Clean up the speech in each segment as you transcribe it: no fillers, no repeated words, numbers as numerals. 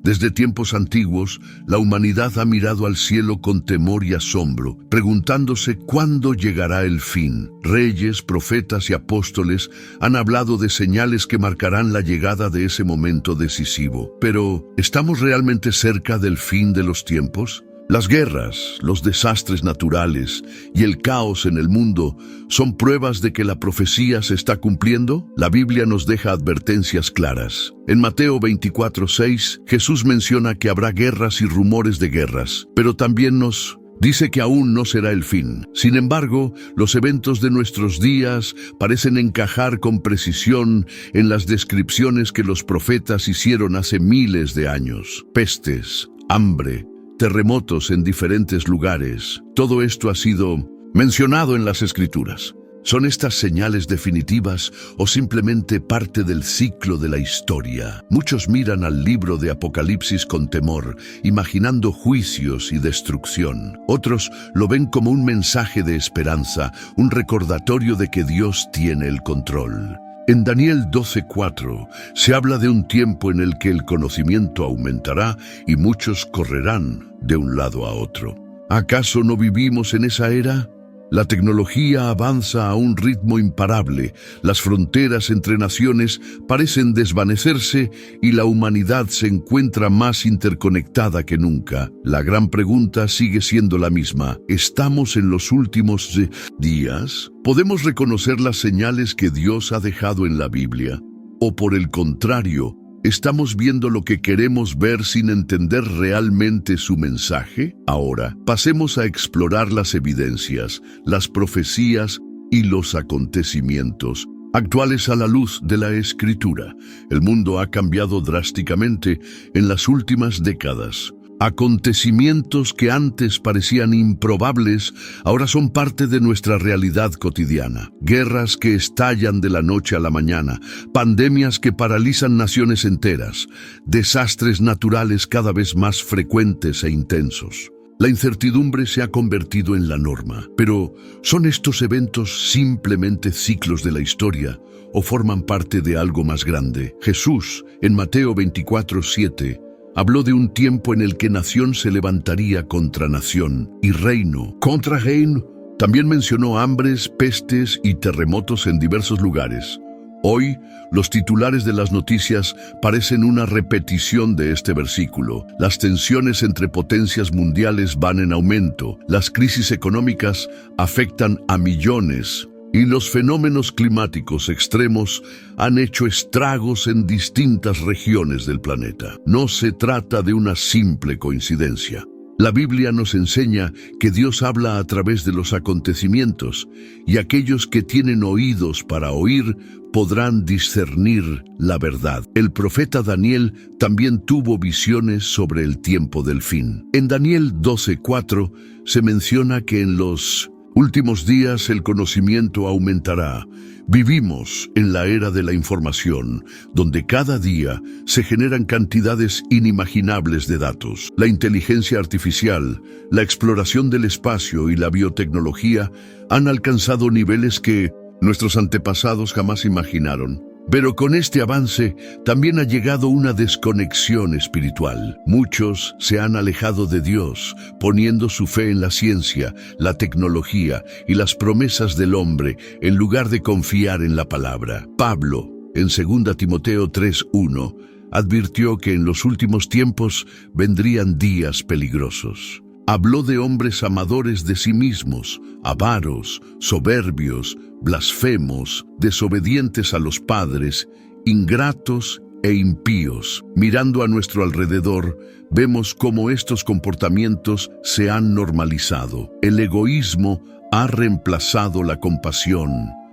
Desde tiempos antiguos, la humanidad ha mirado al cielo con temor y asombro, preguntándose cuándo llegará el fin. Reyes, profetas y apóstoles han hablado de señales que marcarán la llegada de ese momento decisivo. Pero, ¿estamos realmente cerca del fin de los tiempos? Las guerras, los desastres naturales y el caos en el mundo son pruebas de que la profecía se está cumpliendo. La Biblia nos deja advertencias claras. En Mateo 24:6, Jesús menciona que habrá guerras y rumores de guerras, pero también nos dice que aún no será el fin. Sin embargo, los eventos de nuestros días parecen encajar con precisión en las descripciones que los profetas hicieron hace miles de años. Pestes, hambre, terremotos en diferentes lugares. Todo esto ha sido mencionado en las Escrituras. ¿Son estas señales definitivas o simplemente parte del ciclo de la historia? Muchos miran al libro de Apocalipsis con temor, imaginando juicios y destrucción. Otros lo ven como un mensaje de esperanza, un recordatorio de que Dios tiene el control. En Daniel 12:4 se habla de un tiempo en el que el conocimiento aumentará y muchos correrán de un lado a otro. ¿Acaso no vivimos en esa era? La tecnología avanza a un ritmo imparable, las fronteras entre naciones parecen desvanecerse y la humanidad se encuentra más interconectada que nunca. La gran pregunta sigue siendo la misma. ¿Estamos en los últimos días? ¿Podemos reconocer las señales que Dios ha dejado en la Biblia? ¿O por el contrario, estamos viendo lo que queremos ver sin entender realmente su mensaje? Ahora, pasemos a explorar las evidencias, las profecías y los acontecimientos actuales a la luz de la Escritura. El mundo ha cambiado drásticamente en las últimas décadas. Acontecimientos que antes parecían improbables, ahora son parte de nuestra realidad cotidiana. Guerras que estallan de la noche a la mañana, pandemias que paralizan naciones enteras, desastres naturales cada vez más frecuentes e intensos. La incertidumbre se ha convertido en la norma. Pero, ¿son estos eventos simplemente ciclos de la historia o forman parte de algo más grande? Jesús, en Mateo 24:7, habló de un tiempo en el que nación se levantaría contra nación y reino contra reino. También mencionó hambres, pestes y terremotos en diversos lugares. Hoy, los titulares de las noticias parecen una repetición de este versículo. Las tensiones entre potencias mundiales van en aumento, las crisis económicas afectan a millones, y los fenómenos climáticos extremos han hecho estragos en distintas regiones del planeta. No se trata de una simple coincidencia. La Biblia nos enseña que Dios habla a través de los acontecimientos, y aquellos que tienen oídos para oír podrán discernir la verdad. El profeta Daniel también tuvo visiones sobre el tiempo del fin. En Daniel 12:4 se menciona que en los últimos días el conocimiento aumentará. Vivimos en la era de la información, donde cada día se generan cantidades inimaginables de datos. La inteligencia artificial, la exploración del espacio y la biotecnología han alcanzado niveles que nuestros antepasados jamás imaginaron. Pero con este avance también ha llegado una desconexión espiritual. Muchos se han alejado de Dios, poniendo su fe en la ciencia, la tecnología y las promesas del hombre en lugar de confiar en la palabra. Pablo, en 2 Timoteo 3:1, advirtió que en los últimos tiempos vendrían días peligrosos. Habló de hombres amadores de sí mismos, avaros, soberbios, blasfemos, desobedientes a los padres, ingratos e impíos. Mirando a nuestro alrededor, vemos cómo estos comportamientos se han normalizado. El egoísmo ha reemplazado la compasión.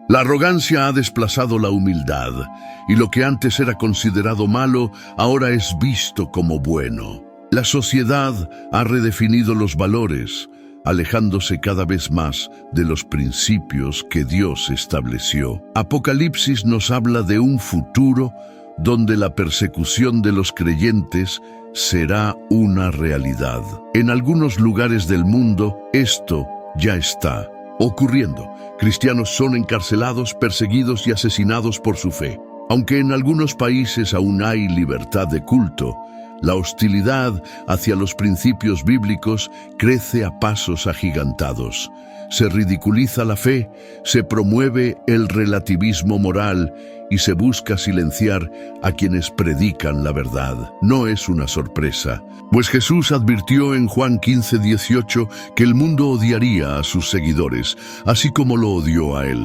La arrogancia ha desplazado la humildad, y lo que antes era considerado malo, ahora es visto como bueno. La sociedad ha redefinido los valores, alejándose cada vez más de los principios que Dios estableció. Apocalipsis nos habla de un futuro donde la persecución de los creyentes será una realidad. En algunos lugares del mundo, esto ya está ocurriendo. Cristianos son encarcelados, perseguidos y asesinados por su fe. Aunque en algunos países aún hay libertad de culto, La hostilidad hacia los principios bíblicos crece a pasos agigantados. Se ridiculiza la fe, se promueve el relativismo moral y se busca silenciar a quienes predican la verdad. No es una sorpresa, pues Jesús advirtió en Juan 15:18 que el mundo odiaría a sus seguidores, así como lo odió a él.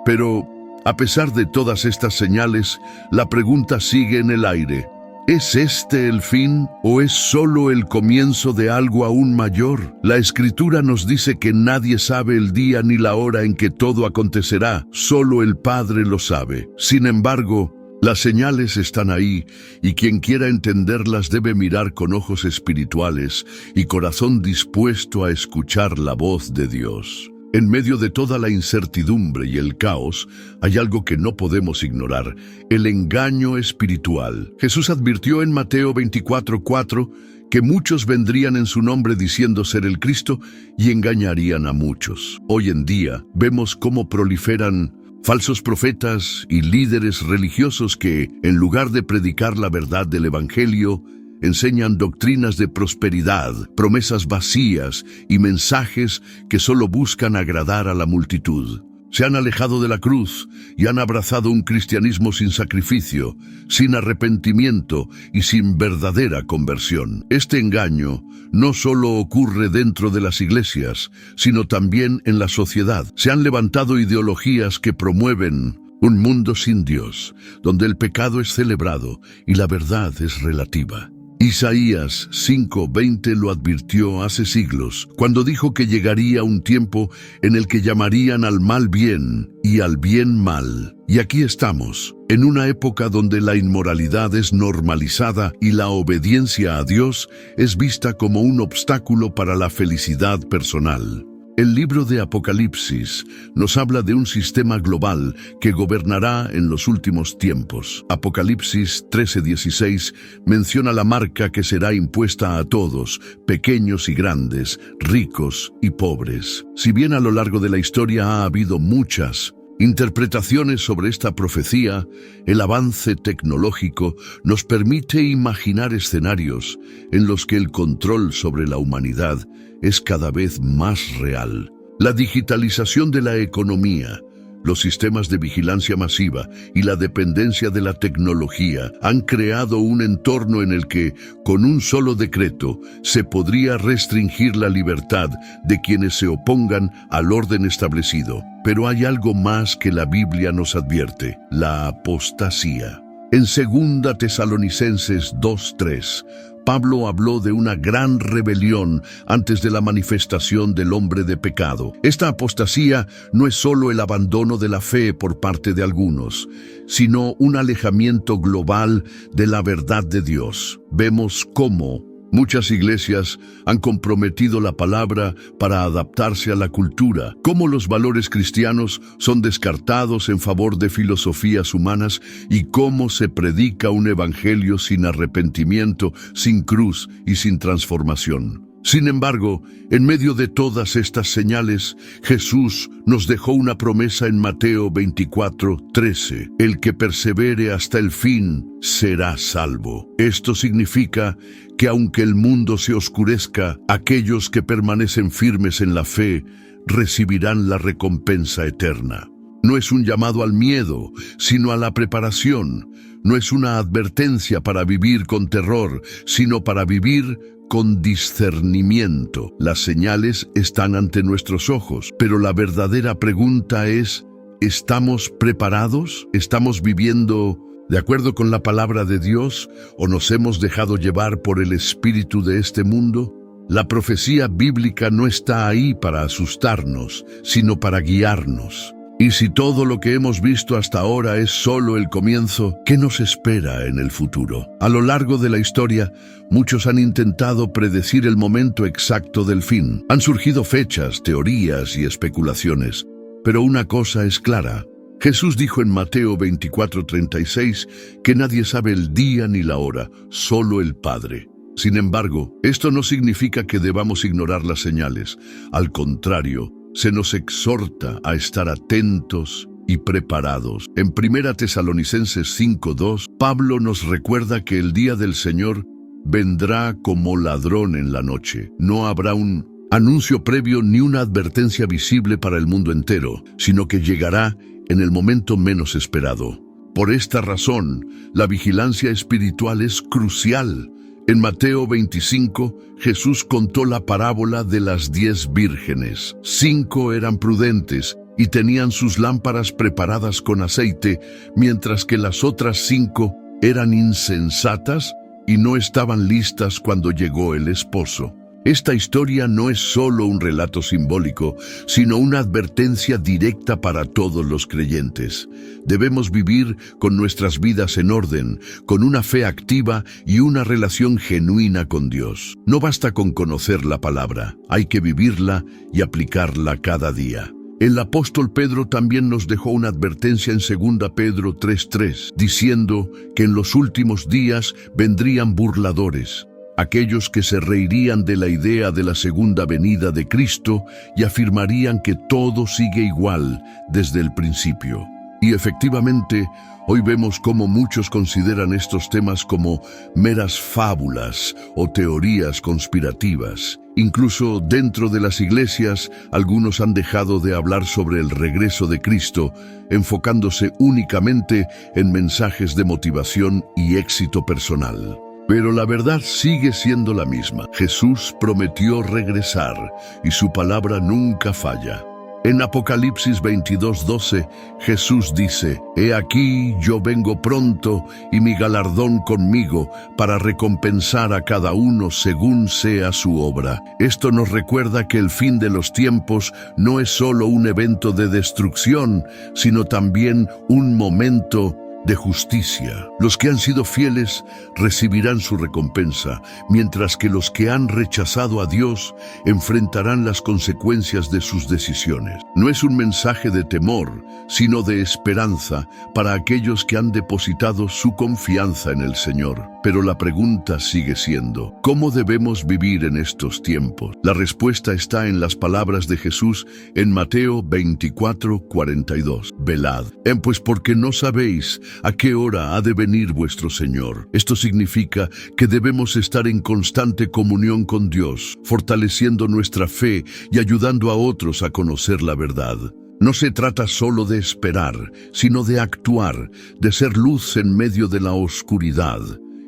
Pero, a pesar de todas estas señales, la pregunta sigue en el aire. ¿Es este el fin o es solo el comienzo de algo aún mayor? La Escritura nos dice que nadie sabe el día ni la hora en que todo acontecerá, solo el Padre lo sabe. Sin embargo, las señales están ahí y quien quiera entenderlas debe mirar con ojos espirituales y corazón dispuesto a escuchar la voz de Dios. En medio de toda la incertidumbre y el caos, hay algo que no podemos ignorar: el engaño espiritual. Jesús advirtió en Mateo 24:4 que muchos vendrían en su nombre diciendo ser el Cristo y engañarían a muchos. Hoy en día vemos cómo proliferan falsos profetas y líderes religiosos que, en lugar de predicar la verdad del Evangelio, enseñan doctrinas de prosperidad, promesas vacías y mensajes que solo buscan agradar a la multitud. Se han alejado de la cruz y han abrazado un cristianismo sin sacrificio, sin arrepentimiento y sin verdadera conversión. Este engaño no solo ocurre dentro de las iglesias, sino también en la sociedad. Se han levantado ideologías que promueven un mundo sin Dios, donde el pecado es celebrado y la verdad es relativa. Isaías 5:20 lo advirtió hace siglos, cuando dijo que llegaría un tiempo en el que llamarían al mal bien y al bien mal. Y aquí estamos, en una época donde la inmoralidad es normalizada y la obediencia a Dios es vista como un obstáculo para la felicidad personal. El libro de Apocalipsis nos habla de un sistema global que gobernará en los últimos tiempos. Apocalipsis 13:16 menciona la marca que será impuesta a todos, pequeños y grandes, ricos y pobres. Si bien a lo largo de la historia ha habido muchas interpretaciones sobre esta profecía, el avance tecnológico nos permite imaginar escenarios en los que el control sobre la humanidad es cada vez más real. La digitalización de la economía, los sistemas de vigilancia masiva y la dependencia de la tecnología han creado un entorno en el que, con un solo decreto, se podría restringir la libertad de quienes se opongan al orden establecido. Pero hay algo más que la Biblia nos advierte: la apostasía. En 2 Tesalonicenses 2:3, Pablo habló de una gran rebelión antes de la manifestación del hombre de pecado. Esta apostasía no es solo el abandono de la fe por parte de algunos, sino un alejamiento global de la verdad de Dios. Vemos cómo muchas iglesias han comprometido la palabra para adaptarse a la cultura, cómo los valores cristianos son descartados en favor de filosofías humanas y cómo se predica un evangelio sin arrepentimiento, sin cruz y sin transformación. Sin embargo, en medio de todas estas señales, Jesús nos dejó una promesa en Mateo 24:13. El que persevere hasta el fin será salvo. Esto significa que aunque el mundo se oscurezca, aquellos que permanecen firmes en la fe recibirán la recompensa eterna. No es un llamado al miedo, sino a la preparación. No es una advertencia para vivir con terror, sino para vivir con discernimiento. Las señales están ante nuestros ojos, pero la verdadera pregunta es: ¿estamos preparados? ¿Estamos viviendo de acuerdo con la palabra de Dios o nos hemos dejado llevar por el espíritu de este mundo? La profecía bíblica no está ahí para asustarnos, sino para guiarnos. Y si todo lo que hemos visto hasta ahora es solo el comienzo, ¿qué nos espera en el futuro? A lo largo de la historia, muchos han intentado predecir el momento exacto del fin. Han surgido fechas, teorías y especulaciones. Pero una cosa es clara: Jesús dijo en Mateo 24:36 que nadie sabe el día ni la hora, solo el Padre. Sin embargo, esto no significa que debamos ignorar las señales. Al contrario, se nos exhorta a estar atentos y preparados. En 1 Tesalonicenses 5:2, Pablo nos recuerda que el día del Señor vendrá como ladrón en la noche. No habrá un anuncio previo ni una advertencia visible para el mundo entero, sino que llegará en el momento menos esperado. Por esta razón, la vigilancia espiritual es crucial. En Mateo 25, Jesús contó la parábola de las 10 vírgenes. 5 eran prudentes y tenían sus lámparas preparadas con aceite, mientras que las otras 5 eran insensatas y no estaban listas cuando llegó el esposo. Esta historia no es solo un relato simbólico, sino una advertencia directa para todos los creyentes. Debemos vivir con nuestras vidas en orden, con una fe activa y una relación genuina con Dios. No basta con conocer la palabra, hay que vivirla y aplicarla cada día. El apóstol Pedro también nos dejó una advertencia en 2 Pedro 3:3, diciendo que en los últimos días vendrían burladores, aquellos que se reirían de la idea de la segunda venida de Cristo y afirmarían que todo sigue igual desde el principio. Y efectivamente, hoy vemos cómo muchos consideran estos temas como meras fábulas o teorías conspirativas. Incluso dentro de las iglesias, algunos han dejado de hablar sobre el regreso de Cristo, enfocándose únicamente en mensajes de motivación y éxito personal. Pero la verdad sigue siendo la misma. Jesús prometió regresar y su palabra nunca falla. En Apocalipsis 22:12, Jesús dice: «He aquí, yo vengo pronto, y mi galardón conmigo, para recompensar a cada uno según sea su obra». Esto nos recuerda que el fin de los tiempos no es solo un evento de destrucción, sino también un momento de justicia. Los que han sido fieles recibirán su recompensa, mientras que los que han rechazado a Dios enfrentarán las consecuencias de sus decisiones. No es un mensaje de temor, sino de esperanza para aquellos que han depositado su confianza en el Señor. Pero la pregunta sigue siendo: ¿cómo debemos vivir en estos tiempos? La respuesta está en las palabras de Jesús en Mateo 24:42. Velad, pues porque no sabéis a qué hora ha de venir vuestro Señor. Esto significa que debemos estar en constante comunión con Dios, fortaleciendo nuestra fe y ayudando a otros a conocer la verdad. No se trata solo de esperar, sino de actuar, de ser luz en medio de la oscuridad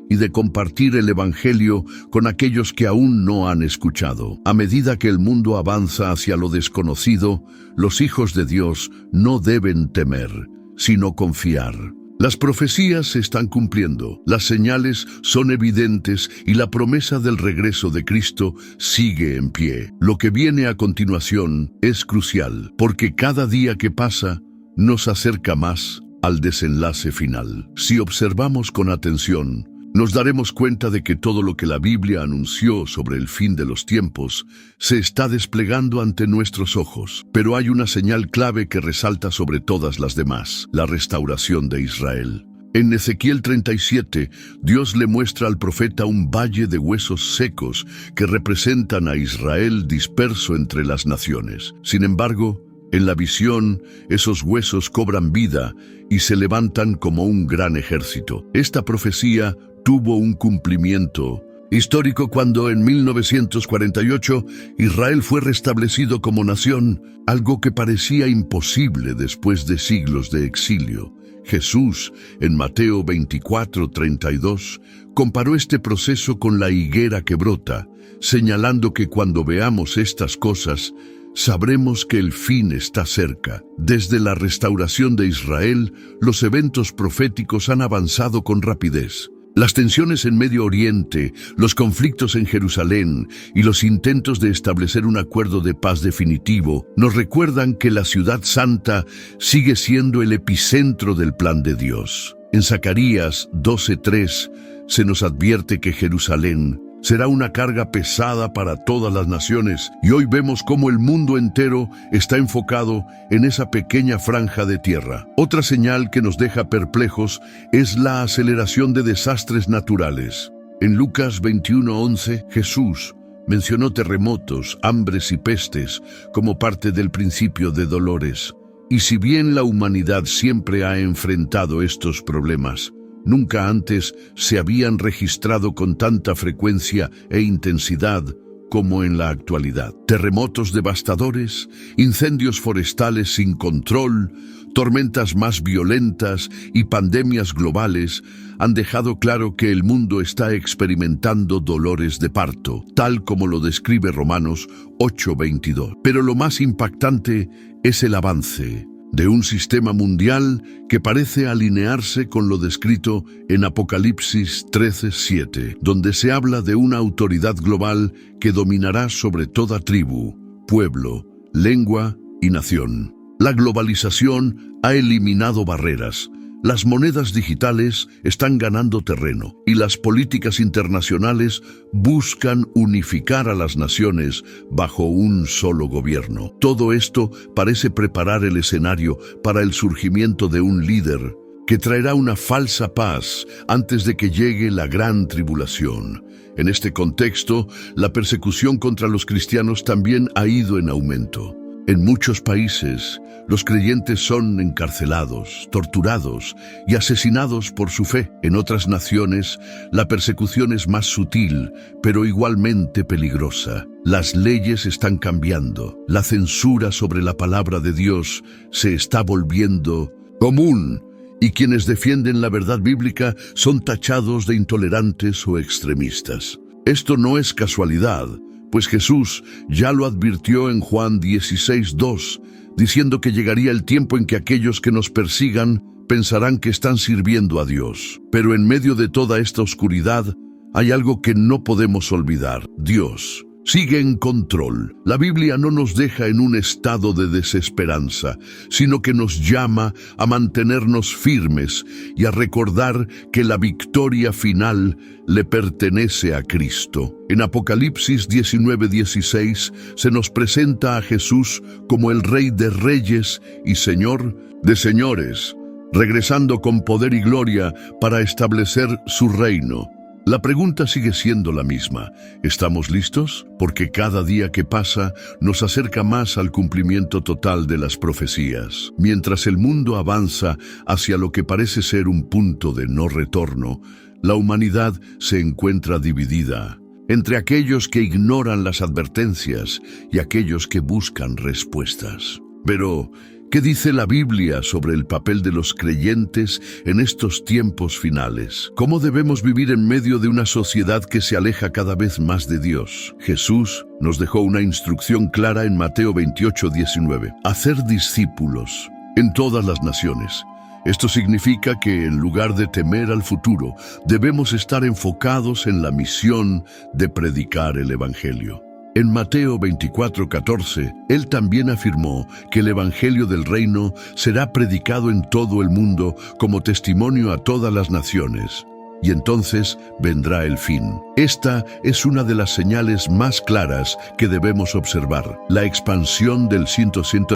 y de compartir el Evangelio con aquellos que aún no han escuchado. A medida que el mundo avanza hacia lo desconocido, los hijos de Dios no deben temer, sino confiar. Las profecías se están cumpliendo, las señales son evidentes y la promesa del regreso de Cristo sigue en pie. Lo que viene a continuación es crucial, porque cada día que pasa nos acerca más al desenlace final. Si observamos con atención, nos daremos cuenta de que todo lo que la Biblia anunció sobre el fin de los tiempos se está desplegando ante nuestros ojos. Pero hay una señal clave que resalta sobre todas las demás: la restauración de Israel. En Ezequiel 37, Dios le muestra al profeta un valle de huesos secos que representan a Israel disperso entre las naciones. Sin embargo, en la visión, esos huesos cobran vida y se levantan como un gran ejército. Esta profecía tuvo un cumplimiento histórico cuando en 1948 Israel fue restablecido como nación, algo que parecía imposible después de siglos de exilio. Jesús, en Mateo 24:32, comparó este proceso con la higuera que brota, señalando que cuando veamos estas cosas, sabremos que el fin está cerca. Desde la restauración de Israel, los eventos proféticos han avanzado con rapidez. Las tensiones en Medio Oriente, los conflictos en Jerusalén y los intentos de establecer un acuerdo de paz definitivo nos recuerdan que la ciudad santa sigue siendo el epicentro del plan de Dios. En Zacarías 12:3 se nos advierte que Jerusalén será una carga pesada para todas las naciones, y hoy vemos cómo el mundo entero está enfocado en esa pequeña franja de tierra. Otra señal que nos deja perplejos es la aceleración de desastres naturales. En Lucas 21:11, Jesús mencionó terremotos, hambres y pestes como parte del principio de dolores. Y si bien la humanidad siempre ha enfrentado estos problemas, Nunca antes se habían registrado con tanta frecuencia e intensidad como en la actualidad. Terremotos devastadores, incendios forestales sin control, tormentas más violentas y pandemias globales han dejado claro que el mundo está experimentando dolores de parto, tal como lo describe Romanos 8:22. Pero lo más impactante es el avance de un sistema mundial que parece alinearse con lo descrito en Apocalipsis 13:7, donde se habla de una autoridad global que dominará sobre toda tribu, pueblo, lengua y nación. La globalización ha eliminado barreras. Las monedas digitales están ganando terreno y las políticas internacionales buscan unificar a las naciones bajo un solo gobierno. Todo esto parece preparar el escenario para el surgimiento de un líder que traerá una falsa paz antes de que llegue la gran tribulación. En este contexto, la persecución contra los cristianos también ha ido en aumento. En muchos países, los creyentes son encarcelados, torturados y asesinados por su fe. En otras naciones, la persecución es más sutil, pero igualmente peligrosa. Las leyes están cambiando. La censura sobre la palabra de Dios se está volviendo común, y quienes defienden la verdad bíblica son tachados de intolerantes o extremistas. Esto no es casualidad, pues Jesús ya lo advirtió en Juan 16:2, diciendo que llegaría el tiempo en que aquellos que nos persigan pensarán que están sirviendo a Dios. Pero en medio de toda esta oscuridad hay algo que no podemos olvidar: Dios sigue en control. La Biblia no nos deja en un estado de desesperanza, sino que nos llama a mantenernos firmes y a recordar que la victoria final le pertenece a Cristo. En Apocalipsis 19:16 se nos presenta a Jesús como el Rey de Reyes y Señor de Señores, regresando con poder y gloria para establecer su reino. La pregunta sigue siendo la misma: ¿estamos listos? Porque cada día que pasa nos acerca más al cumplimiento total de las profecías. Mientras el mundo avanza hacia lo que parece ser un punto de no retorno, la humanidad se encuentra dividida entre aquellos que ignoran las advertencias y aquellos que buscan respuestas. Pero, ¿qué dice la Biblia sobre el papel de los creyentes en estos tiempos finales? ¿Cómo debemos vivir en medio de una sociedad que se aleja cada vez más de Dios? Jesús nos dejó una instrucción clara en Mateo 28:19: hacer discípulos en todas las naciones. Esto significa que en lugar de temer al futuro, debemos estar enfocados en la misión de predicar el Evangelio. En Mateo 24:14, Él también afirmó que el Evangelio del Reino será predicado en todo el mundo como testimonio a todas las naciones, y entonces vendrá el fin. Esta es una de las señales más claras que debemos observar: la expansión del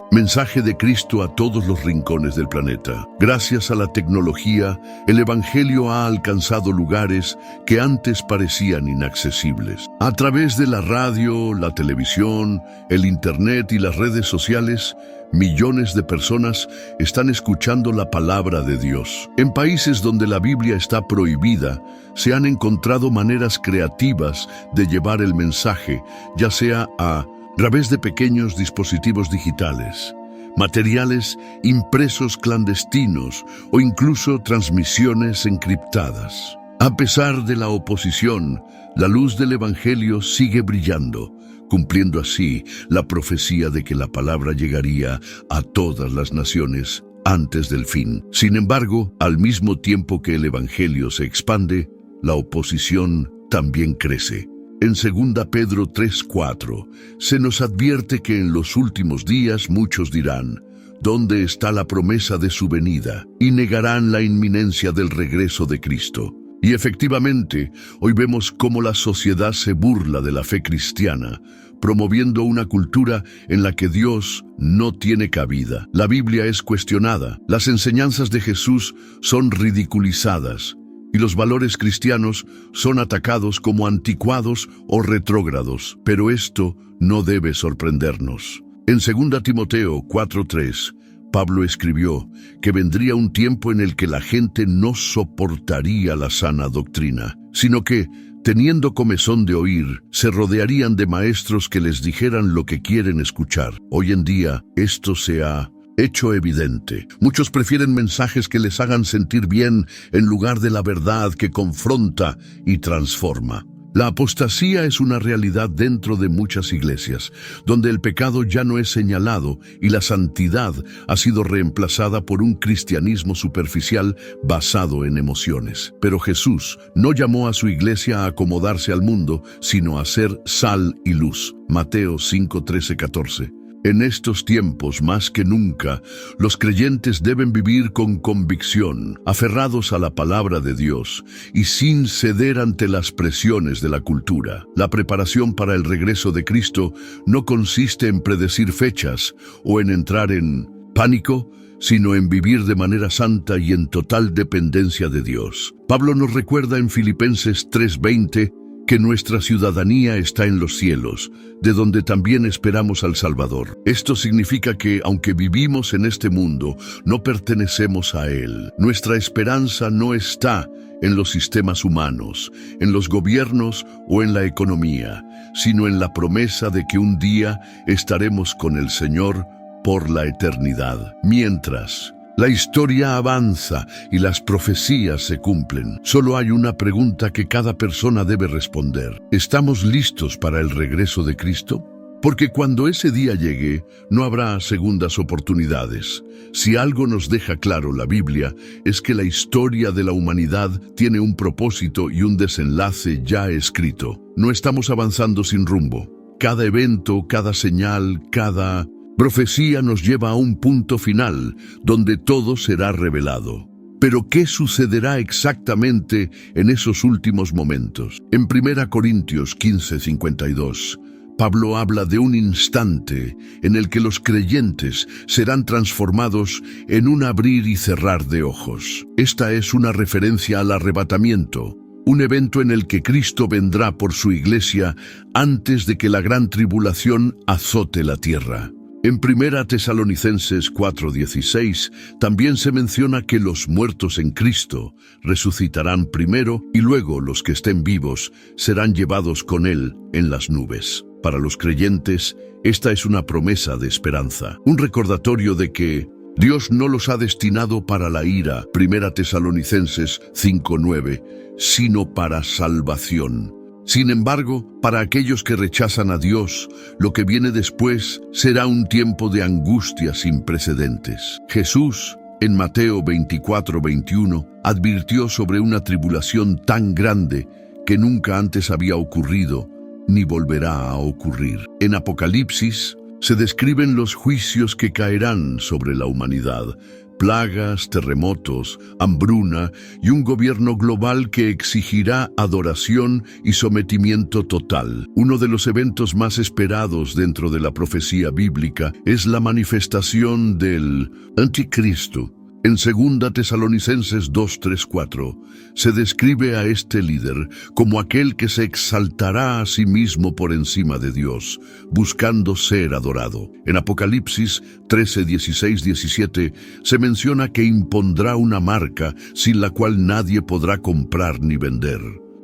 mensaje de Cristo a todos los rincones del planeta. Gracias a la tecnología, el Evangelio ha alcanzado lugares que antes parecían inaccesibles. A través de la radio, la televisión, el Internet y las redes sociales, millones de personas están escuchando la palabra de Dios. En países donde la Biblia está prohibida, se han encontrado maneras creativas de llevar el mensaje, ya sea a través de pequeños dispositivos digitales, materiales impresos clandestinos o incluso transmisiones encriptadas. A pesar de la oposición, la luz del Evangelio sigue brillando, cumpliendo así la profecía de que la palabra llegaría a todas las naciones antes del fin. Sin embargo, al mismo tiempo que el Evangelio se expande, la oposición también crece. En 2 Pedro 3:4 se nos advierte que en los últimos días muchos dirán: ¿dónde está la promesa de su venida? Y negarán la inminencia del regreso de Cristo. Y efectivamente, hoy vemos cómo la sociedad se burla de la fe cristiana, promoviendo una cultura en la que Dios no tiene cabida. La Biblia es cuestionada, las enseñanzas de Jesús son ridiculizadas, y los valores cristianos son atacados como anticuados o retrógrados. Pero esto no debe sorprendernos. En 2 Timoteo 4:3, Pablo escribió que vendría un tiempo en el que la gente no soportaría la sana doctrina, sino que, teniendo comezón de oír, se rodearían de maestros que les dijeran lo que quieren escuchar. Hoy en día, esto se ha hecho evidente. Muchos prefieren mensajes que les hagan sentir bien en lugar de la verdad que confronta y transforma. La apostasía es una realidad dentro de muchas iglesias, donde el pecado ya no es señalado y la santidad ha sido reemplazada por un cristianismo superficial basado en emociones. Pero Jesús no llamó a su iglesia a acomodarse al mundo, sino a ser sal y luz. Mateo 5, 13, 14. En estos tiempos, más que nunca, los creyentes deben vivir con convicción, aferrados a la palabra de Dios y sin ceder ante las presiones de la cultura. La preparación para el regreso de Cristo no consiste en predecir fechas o en entrar en pánico, sino en vivir de manera santa y en total dependencia de Dios. Pablo nos recuerda en Filipenses 3:20 que nuestra ciudadanía está en los cielos, de donde también esperamos al Salvador. Esto significa que, aunque vivimos en este mundo, no pertenecemos a él. Nuestra esperanza no está en los sistemas humanos, en los gobiernos o en la economía, sino en la promesa de que un día estaremos con el Señor por la eternidad. Mientras la historia avanza y las profecías se cumplen, solo hay una pregunta que cada persona debe responder. ¿Estamos listos para el regreso de Cristo? Porque cuando ese día llegue, no habrá segundas oportunidades. Si algo nos deja claro la Biblia, es que la historia de la humanidad tiene un propósito y un desenlace ya escrito. No estamos avanzando sin rumbo. Cada evento, cada señal, cada profecía nos lleva a un punto final, donde todo será revelado. Pero ¿qué sucederá exactamente en esos últimos momentos? En 1 Corintios 15:52, Pablo habla de un instante en el que los creyentes serán transformados en un abrir y cerrar de ojos. Esta es una referencia al arrebatamiento, un evento en el que Cristo vendrá por su iglesia antes de que la gran tribulación azote la tierra. En 1 Tesalonicenses 4:16 también se menciona que los muertos en Cristo resucitarán primero y luego los que estén vivos serán llevados con Él en las nubes. Para los creyentes, esta es una promesa de esperanza, un recordatorio de que Dios no los ha destinado para la ira, 1 Tesalonicenses 5:9, sino para salvación. Sin embargo, para aquellos que rechazan a Dios, lo que viene después será un tiempo de angustia sin precedentes. Jesús, en Mateo 24:21, advirtió sobre una tribulación tan grande que nunca antes había ocurrido ni volverá a ocurrir. En Apocalipsis se describen los juicios que caerán sobre la humanidad: plagas, terremotos, hambruna y un gobierno global que exigirá adoración y sometimiento total. Uno de los eventos más esperados dentro de la profecía bíblica es la manifestación del Anticristo. En 2 Tesalonicenses 2:3-4 se describe a este líder como aquel que se exaltará a sí mismo por encima de Dios, buscando ser adorado. En Apocalipsis 13:16-17 se menciona que impondrá una marca sin la cual nadie podrá comprar ni vender.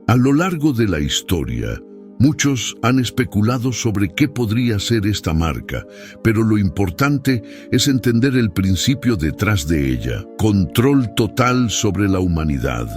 A lo largo de la historia, muchos han especulado sobre qué podría ser esta marca, pero lo importante es entender el principio detrás de ella: control total sobre la humanidad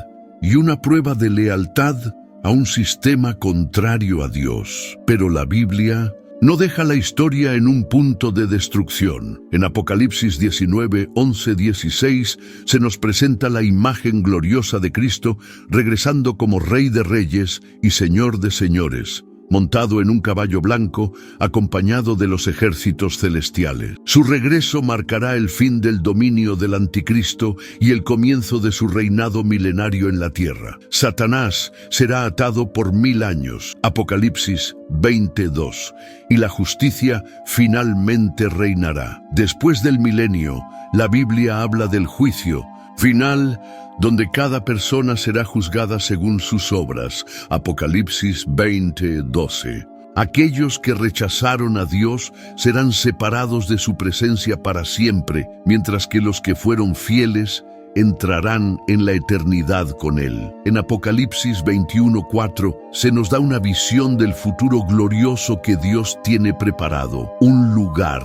y una prueba de lealtad a un sistema contrario a Dios. Pero la Biblia no deja la historia en un punto de destrucción. En Apocalipsis 19:11-16 se nos presenta la imagen gloriosa de Cristo regresando como Rey de Reyes y Señor de Señores, montado en un caballo blanco, acompañado de los ejércitos celestiales. Su regreso marcará el fin del dominio del Anticristo y el comienzo de su reinado milenario en la tierra. Satanás será atado por 1000 años, Apocalipsis 20:2, y la justicia finalmente reinará. Después del milenio, la Biblia habla del juicio final, donde cada persona será juzgada según sus obras, Apocalipsis 20:12. Aquellos que rechazaron a Dios serán separados de su presencia para siempre, mientras que los que fueron fieles entrarán en la eternidad con Él. En Apocalipsis 21:4 se nos da una visión del futuro glorioso que Dios tiene preparado. Un lugar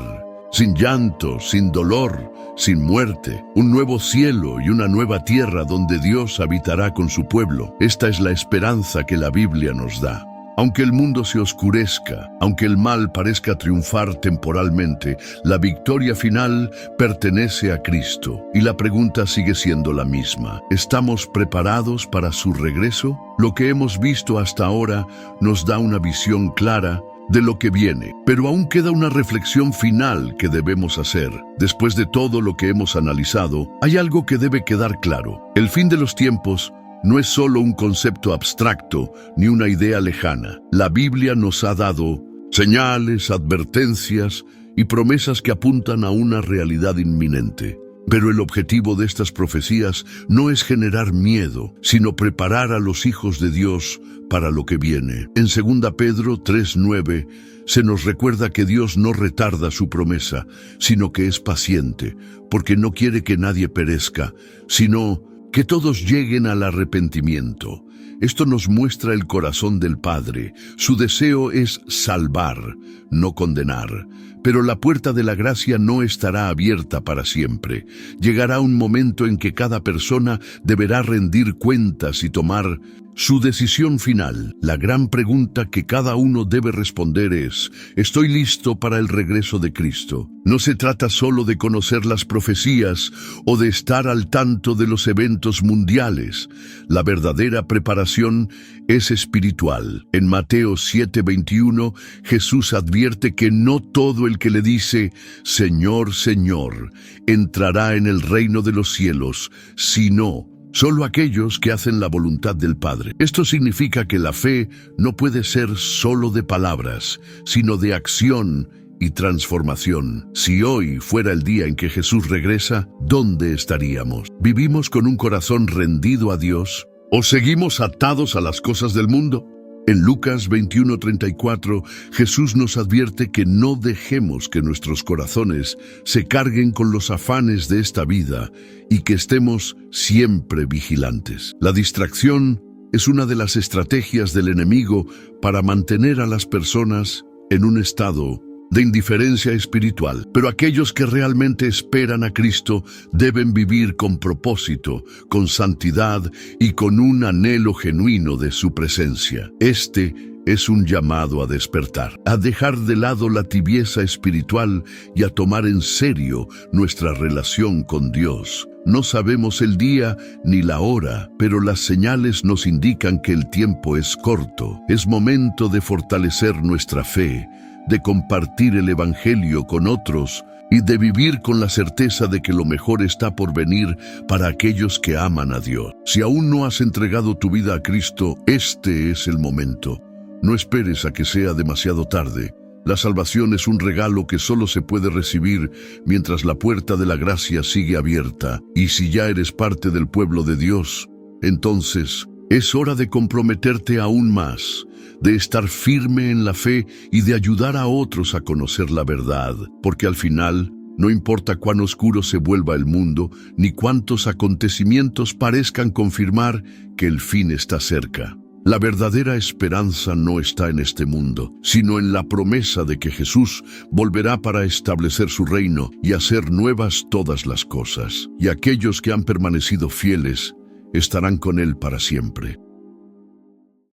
sin llanto, sin dolor, sin muerte, un nuevo cielo y una nueva tierra donde Dios habitará con su pueblo. Esta es la esperanza que la Biblia nos da. Aunque el mundo se oscurezca, aunque el mal parezca triunfar temporalmente, la victoria final pertenece a Cristo. Y la pregunta sigue siendo la misma. ¿Estamos preparados para su regreso? Lo que hemos visto hasta ahora nos da una visión clara de lo que viene, pero aún queda una reflexión final que debemos hacer. Después de todo lo que hemos analizado, hay algo que debe quedar claro. El fin de los tiempos no es solo un concepto abstracto ni una idea lejana. La Biblia nos ha dado señales, advertencias y promesas que apuntan a una realidad inminente. Pero el objetivo de estas profecías no es generar miedo, sino preparar a los hijos de Dios para lo que viene. En 2 Pedro 3:9 se nos recuerda que Dios no retarda su promesa, sino que es paciente, porque no quiere que nadie perezca, sino que todos lleguen al arrepentimiento. Esto nos muestra el corazón del Padre. Su deseo es salvar, no condenar. Pero la puerta de la gracia no estará abierta para siempre. Llegará un momento en que cada persona deberá rendir cuentas y tomar su decisión final. La gran pregunta que cada uno debe responder es: ¿estoy listo para el regreso de Cristo? No se trata solo de conocer las profecías o de estar al tanto de los eventos mundiales. La verdadera preparación es espiritual. En Mateo 7:21, Jesús advierte que no todo el que le dice Señor, Señor, entrará en el reino de los cielos, sino solo aquellos que hacen la voluntad del Padre. Esto significa que la fe no puede ser solo de palabras, sino de acción y transformación. Si hoy fuera el día en que Jesús regresa, ¿dónde estaríamos? ¿Vivimos con un corazón rendido a Dios o seguimos atados a las cosas del mundo? En Lucas 21:34, Jesús nos advierte que no dejemos que nuestros corazones se carguen con los afanes de esta vida y que estemos siempre vigilantes. La distracción es una de las estrategias del enemigo para mantener a las personas en un estado de indiferencia espiritual. Pero aquellos que realmente esperan a Cristo deben vivir con propósito, con santidad y con un anhelo genuino de su presencia. Este es un llamado a despertar, a dejar de lado la tibieza espiritual y a tomar en serio nuestra relación con Dios. No sabemos el día ni la hora, pero las señales nos indican que el tiempo es corto. Es momento de fortalecer nuestra fe, de compartir el Evangelio con otros y de vivir con la certeza de que lo mejor está por venir para aquellos que aman a Dios. Si aún no has entregado tu vida a Cristo, este es el momento. No esperes a que sea demasiado tarde. La salvación es un regalo que solo se puede recibir mientras la puerta de la gracia sigue abierta. Y si ya eres parte del pueblo de Dios, entonces es hora de comprometerte aún más, de estar firme en la fe y de ayudar a otros a conocer la verdad, porque al final, no importa cuán oscuro se vuelva el mundo, ni cuántos acontecimientos parezcan confirmar que el fin está cerca. La verdadera esperanza no está en este mundo, sino en la promesa de que Jesús volverá para establecer su reino y hacer nuevas todas las cosas. Y aquellos que han permanecido fieles estarán con Él para siempre.